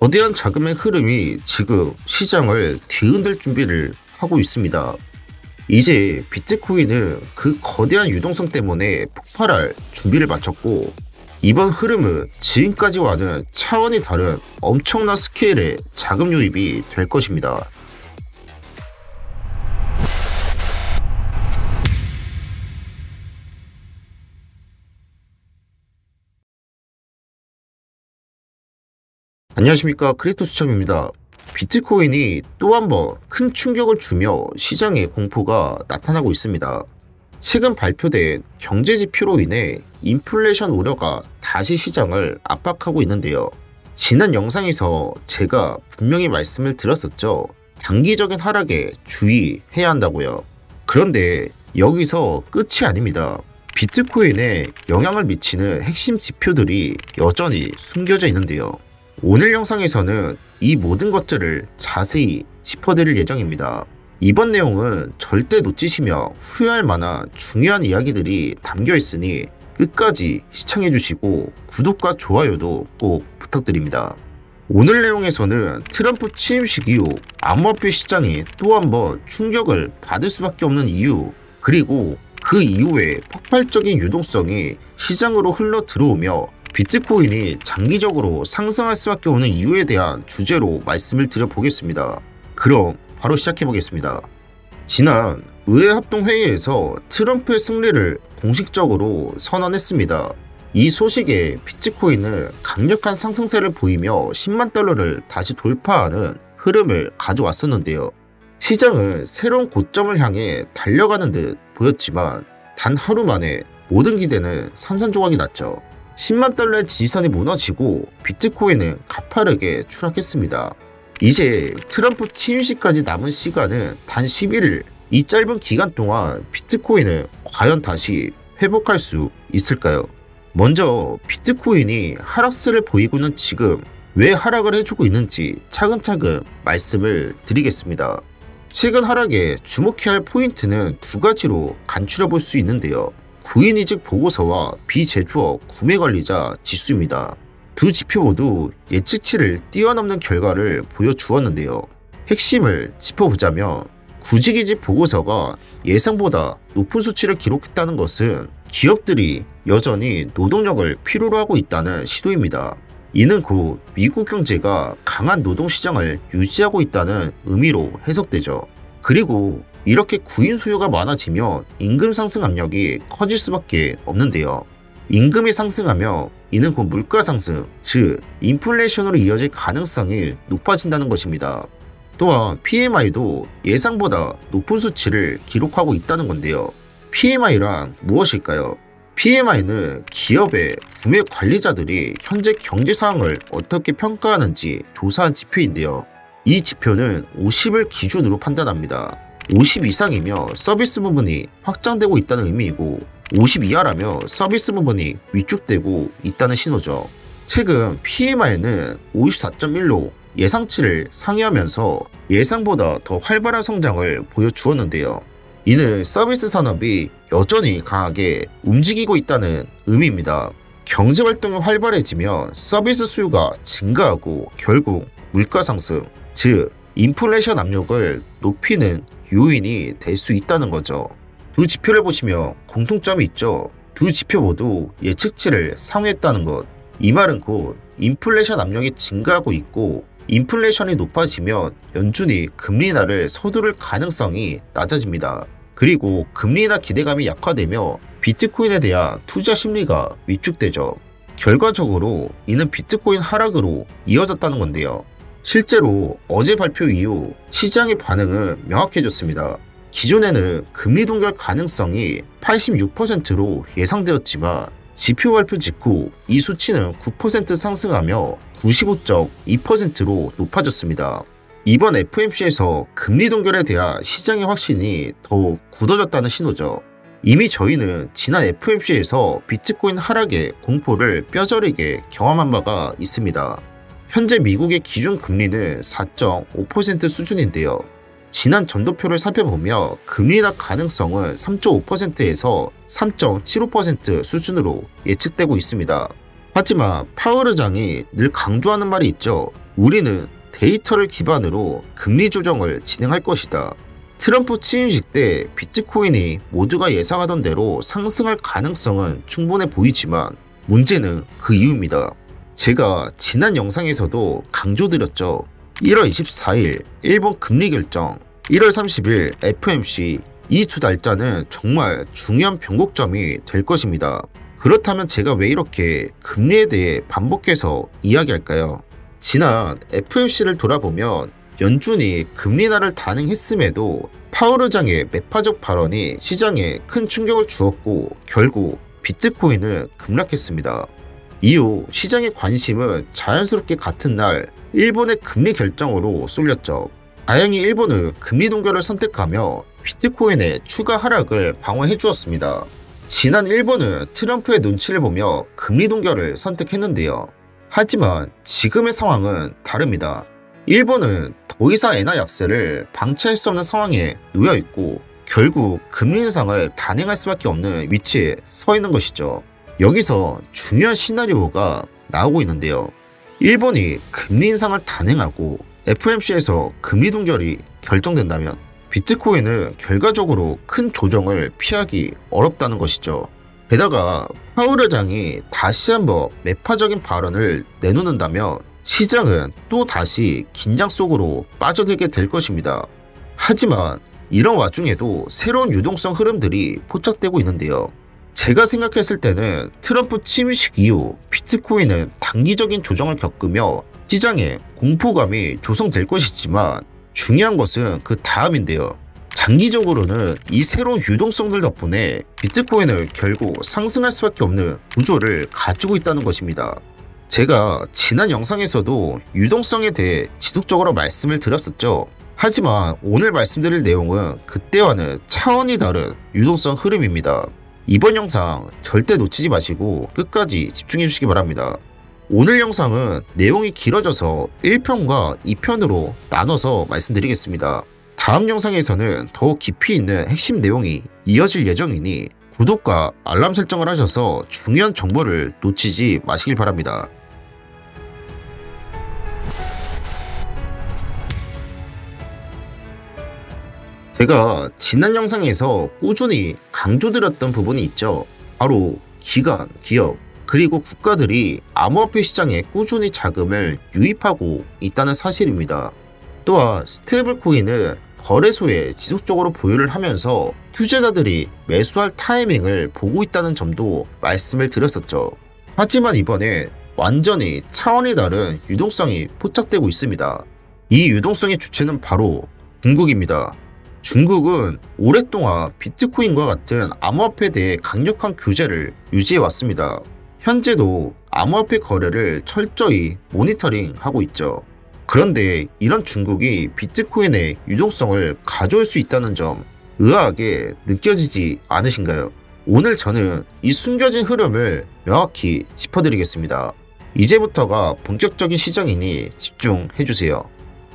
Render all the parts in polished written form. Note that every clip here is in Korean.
거대한 자금의 흐름이 지금 시장을 뒤흔들 준비를 하고 있습니다. 이제 비트코인은 그 거대한 유동성 때문에 폭발할 준비를 마쳤고, 이번 흐름은 지금까지와는 차원이 다른 엄청난 스케일의 자금 유입이 될 것입니다. 안녕하십니까, 크리프토 수첩입니다. 비트코인이 또 한 번 큰 충격을 주며 시장에 공포가 나타나고 있습니다. 최근 발표된 경제 지표로 인해 인플레이션 우려가 다시 시장을 압박하고 있는데요. 지난 영상에서 제가 분명히 말씀을 드렸었죠. 단기적인 하락에 주의해야 한다고요. 그런데 여기서 끝이 아닙니다. 비트코인에 영향을 미치는 핵심 지표들이 여전히 숨겨져 있는데요. 오늘 영상에서는 이 모든 것들을 자세히 짚어드릴 예정입니다. 이번 내용은 절대 놓치시며 후회할 만한 중요한 이야기들이 담겨 있으니 끝까지 시청해주시고 구독과 좋아요도 꼭 부탁드립니다. 오늘 내용에서는 트럼프 취임식 이후 암호화폐 시장이 또 한 번 충격을 받을 수밖에 없는 이유, 그리고 그 이후에 폭발적인 유동성이 시장으로 흘러 들어오며 비트코인이 장기적으로 상승할 수밖에 없는 이유에 대한 주제로 말씀을 드려보겠습니다. 그럼 바로 시작해보겠습니다. 지난 의회합동회의에서 트럼프의 승리를 공식적으로 선언했습니다. 이 소식에 비트코인은 강력한 상승세를 보이며 10만 달러를 다시 돌파하는 흐름을 가져왔었는데요. 시장은 새로운 고점을 향해 달려가는 듯 보였지만 단 하루 만에 모든 기대는 산산조각이 났죠. 10만 달러의 지지선이 무너지고 비트코인은 가파르게 추락했습니다. 이제 트럼프 취임식까지 남은 시간은 단 11일. 이 짧은 기간 동안 비트코인은 과연 다시 회복할 수 있을까요? 먼저 비트코인이 하락세를 보이고 있는 지금 왜 하락을 해주고 있는지 차근차근 말씀을 드리겠습니다. 최근 하락에 주목해야 할 포인트는 두 가지로 간추려 볼 수 있는데요. 구인이직 보고서와 비제조업 구매관리자 지수입니다. 두 지표 모두 예측치를 뛰어넘는 결과를 보여주었는데요. 핵심을 짚어보자면 구직이직 보고서가 예상보다 높은 수치를 기록했다는 것은 기업들이 여전히 노동력을 필요로 하고 있다는 시도입니다. 이는 곧 미국 경제가 강한 노동시장을 유지하고 있다는 의미로 해석되죠. 그리고 이렇게 구인 수요가 많아지면 임금 상승 압력이 커질 수밖에 없는데요. 임금이 상승하며 이는 곧 물가 상승, 즉 인플레이션으로 이어질 가능성이 높아진다는 것입니다. 또한 PMI도 예상보다 높은 수치를 기록하고 있다는 건데요. PMI란 무엇일까요? PMI는 기업의 구매 관리자들이 현재 경제 상황을 어떻게 평가하는지 조사한 지표인데요. 이 지표는 50을 기준으로 판단합니다. 50 이상이며 서비스 부분이 확장되고 있다는 의미이고 50 이하라며 서비스 부분이 위축되고 있다는 신호죠. 최근 PMI는 54.1로 예상치를 상회하면서 예상보다 더 활발한 성장을 보여주었는데요. 이는 서비스 산업이 여전히 강하게 움직이고 있다는 의미입니다. 경제활동이 활발해지면 서비스 수요가 증가하고 결국 물가 상승, 즉 인플레이션 압력을 높이는 요인이 될 수 있다는 거죠. 두 지표를 보시면 공통점이 있죠. 두 지표 모두 예측치를 상회했다는 것. 이 말은 곧 인플레이션 압력이 증가하고 있고 인플레이션이 높아지면 연준이 금리 인하를 서두를 가능성이 낮아집니다. 그리고 금리 인하 기대감이 약화되며 비트코인에 대한 투자 심리가 위축되죠. 결과적으로 이는 비트코인 하락으로 이어졌다는 건데요. 실제로 어제 발표 이후 시장의 반응은 명확해졌습니다. 기존에는 금리 동결 가능성이 86%로 예상되었지만 지표 발표 직후 이 수치는 9% 상승하며 95.2%로 높아졌습니다. 이번 FOMC에서 금리 동결에 대한 시장의 확신이 더욱 굳어졌다는 신호죠. 이미 저희는 지난 FOMC에서 비트코인 하락의 공포를 뼈저리게 경험한 바가 있습니다. 현재 미국의 기준 금리는 4.5% 수준인데요. 지난 전도표를 살펴보며 금리 인하 가능성은 3.5%에서 3.75% 수준으로 예측되고 있습니다. 하지만 파월 의장이 늘 강조하는 말이 있죠. 우리는 데이터를 기반으로 금리 조정을 진행할 것이다. 트럼프 취임식 때 비트코인이 모두가 예상하던 대로 상승할 가능성은 충분해 보이지만 문제는 그 이유입니다. 제가 지난 영상에서도 강조드렸죠. 1월 24일 일본 금리 결정, 1월 30일 FOMC, 이 두 날짜는 정말 중요한 변곡점이 될 것입니다. 그렇다면 제가 왜 이렇게 금리에 대해 반복해서 이야기할까요? 지난 FOMC를 돌아보면 연준이 금리 인하를 단행했음에도 파월 의장의 매파적 발언이 시장에 큰 충격을 주었고 결국 비트코인은 급락했습니다. 이후 시장의 관심은 자연스럽게 같은 날 일본의 금리 결정으로 쏠렸죠. 다행히 일본은 금리 동결을 선택하며 비트코인의 추가 하락을 방어해 주었습니다. 지난 일본은 트럼프의 눈치를 보며 금리 동결을 선택했는데요. 하지만 지금의 상황은 다릅니다. 일본은 더 이상 엔화 약세를 방치할 수 없는 상황에 놓여 있고 결국 금리 인상을 단행할 수밖에 없는 위치에 서 있는 것이죠. 여기서 중요한 시나리오가 나오고 있는데요. 일본이 금리 인상을 단행하고 FOMC에서 금리 동결이 결정된다면 비트코인은 결과적으로 큰 조정을 피하기 어렵다는 것이죠. 게다가 파월 의장이 다시 한번 매파적인 발언을 내놓는다면 시장은 또 다시 긴장 속으로 빠져들게 될 것입니다. 하지만 이런 와중에도 새로운 유동성 흐름들이 포착되고 있는데요. 제가 생각했을 때는 트럼프 취임식 이후 비트코인은 단기적인 조정을 겪으며 시장에 공포감이 조성될 것이지만 중요한 것은 그 다음인데요. 장기적으로는 이 새로운 유동성들 덕분에 비트코인을 결국 상승할 수밖에 없는 구조를 가지고 있다는 것입니다. 제가 지난 영상에서도 유동성에 대해 지속적으로 말씀을 드렸었죠. 하지만 오늘 말씀드릴 내용은 그때와는 차원이 다른 유동성 흐름입니다. 이번 영상 절대 놓치지 마시고 끝까지 집중해 주시기 바랍니다. 오늘 영상은 내용이 길어져서 1편과 2편으로 나눠서 말씀드리겠습니다. 다음 영상에서는 더 깊이 있는 핵심 내용이 이어질 예정이니 구독과 알람 설정을 하셔서 중요한 정보를 놓치지 마시길 바랍니다. 제가 지난 영상에서 꾸준히 강조드렸던 부분이 있죠. 바로 기관, 기업, 그리고 국가들이 암호화폐 시장에 꾸준히 자금을 유입하고 있다는 사실입니다. 또한 스테이블 코인은 거래소에 지속적으로 보유를 하면서 투자자들이 매수할 타이밍을 보고 있다는 점도 말씀을 드렸었죠. 하지만 이번에 완전히 차원이 다른 유동성이 포착되고 있습니다. 이 유동성의 주체는 바로 중국입니다. 중국은 오랫동안 비트코인과 같은 암호화폐에 대해 강력한 규제를 유지해 왔습니다. 현재도 암호화폐 거래를 철저히 모니터링하고 있죠. 그런데 이런 중국이 비트코인의 유동성을 가져올 수 있다는 점 의아하게 느껴지지 않으신가요? 오늘 저는 이 숨겨진 흐름을 명확히 짚어드리겠습니다. 이제부터가 본격적인 시장이니 집중해주세요.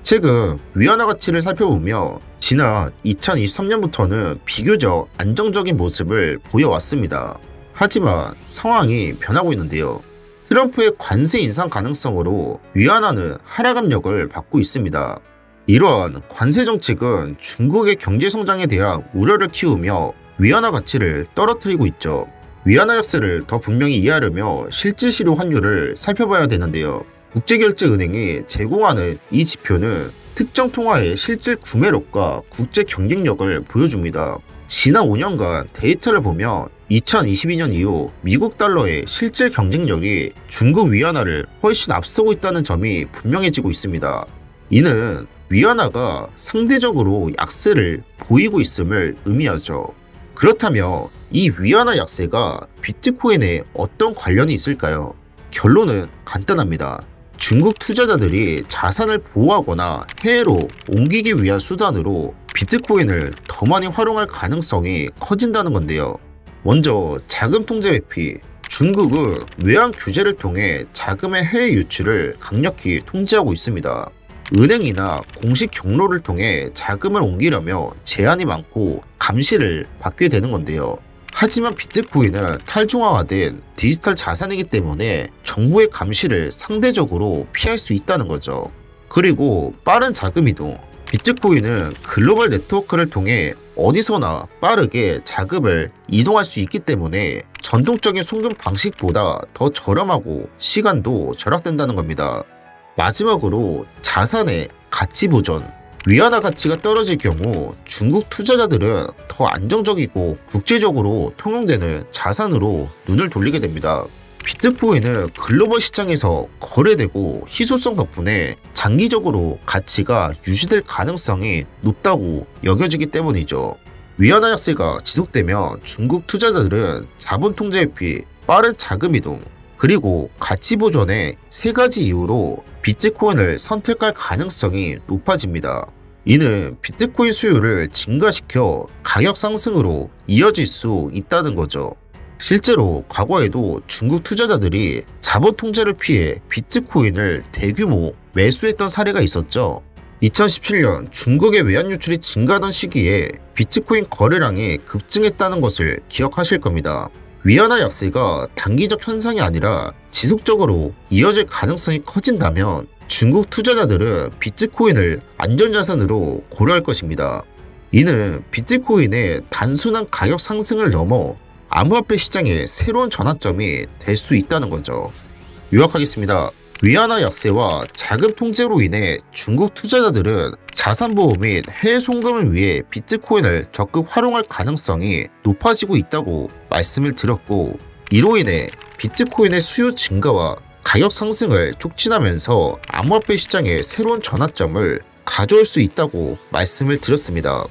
최근 위안화 가치를 살펴보며 지난 2023년부터는 비교적 안정적인 모습을 보여왔습니다. 하지만 상황이 변하고 있는데요. 트럼프의 관세 인상 가능성으로 위안화는 하락 압력을 받고 있습니다. 이러한 관세 정책은 중국의 경제 성장에 대한 우려를 키우며 위안화 가치를 떨어뜨리고 있죠. 위안화 약세를 더 분명히 이해하려면 실질시료 환율을 살펴봐야 되는데요. 국제결제은행이 제공하는 이 지표는 특정 통화의 실질 구매력과 국제 경쟁력을 보여줍니다. 지난 5년간 데이터를 보면 2022년 이후 미국 달러의 실질 경쟁력이 중국 위안화를 훨씬 앞서고 있다는 점이 분명해지고 있습니다. 이는 위안화가 상대적으로 약세를 보이고 있음을 의미하죠. 그렇다면 이 위안화 약세가 비트코인에 어떤 관련이 있을까요? 결론은 간단합니다. 중국 투자자들이 자산을 보호하거나 해외로 옮기기 위한 수단으로 비트코인을 더 많이 활용할 가능성이 커진다는 건데요. 먼저 자금 통제 회피. 중국은 외환 규제를 통해 자금의 해외 유출을 강력히 통제하고 있습니다. 은행이나 공식 경로를 통해 자금을 옮기려면 제한이 많고 감시를 받게 되는 건데요. 하지만 비트코인은 탈중앙화된 디지털 자산이기 때문에 정부의 감시를 상대적으로 피할 수 있다는 거죠. 그리고 빠른 자금 이동. 비트코인은 글로벌 네트워크를 통해 어디서나 빠르게 자금을 이동할 수 있기 때문에 전통적인 송금 방식보다 더 저렴하고 시간도 절약된다는 겁니다. 마지막으로 자산의 가치 보전. 위안화 가치가 떨어질 경우 중국 투자자들은 더 안정적이고 국제적으로 통용되는 자산으로 눈을 돌리게 됩니다. 비트코인은 글로벌 시장에서 거래되고 희소성 덕분에 장기적으로 가치가 유지될 가능성이 높다고 여겨지기 때문이죠. 위안화 약세가 지속되면 중국 투자자들은 자본 통제 회피, 빠른 자금 이동, 그리고 가치 보존의 세 가지 이유로 비트코인을 선택할 가능성이 높아집니다. 이는 비트코인 수요를 증가시켜 가격 상승으로 이어질 수 있다는 거죠. 실제로 과거에도 중국 투자자들이 자본 통제를 피해 비트코인을 대규모 매수했던 사례가 있었죠. 2017년 중국의 외환 유출이 증가하던 시기에 비트코인 거래량이 급증했다는 것을 기억하실 겁니다. 위안화 약세가 단기적 현상이 아니라 지속적으로 이어질 가능성이 커진다면 중국 투자자들은 비트코인을 안전자산으로 고려할 것입니다. 이는 비트코인의 단순한 가격 상승을 넘어 암호화폐 시장의 새로운 전환점이 될 수 있다는 거죠. 요약하겠습니다. 위안화 약세와 자금 통제로 인해 중국 투자자들은 자산보호 및 해외 송금을 위해 비트코인을 적극 활용할 가능성이 높아지고 있다고 말씀을 드렸고, 이로 인해 비트코인의 수요 증가와 가격 상승을 촉진하면서 암호화폐 시장의 새로운 전환점을 가져올 수 있다고 말씀을 드렸습니다.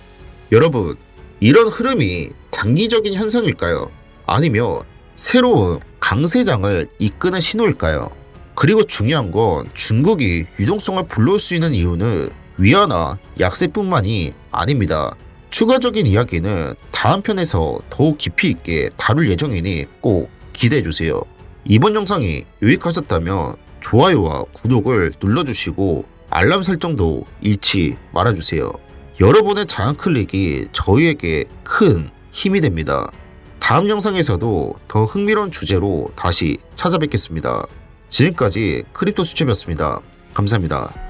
여러분, 이런 흐름이 단기적인 현상일까요? 아니면 새로운 강세장을 이끄는 신호일까요? 그리고 중요한 건 중국이 유동성을 불러올 수 있는 이유는 위안화 약세뿐만이 아닙니다. 추가적인 이야기는 다음 편에서 더욱 깊이 있게 다룰 예정이니 꼭 기대해주세요. 이번 영상이 유익하셨다면 좋아요와 구독을 눌러주시고 알람 설정도 잃지 말아주세요. 여러분의 작은 클릭이 저희에게 큰 힘이 됩니다. 다음 영상에서도 더 흥미로운 주제로 다시 찾아뵙겠습니다. 지금까지 크립토 수첩이었습니다. 감사합니다.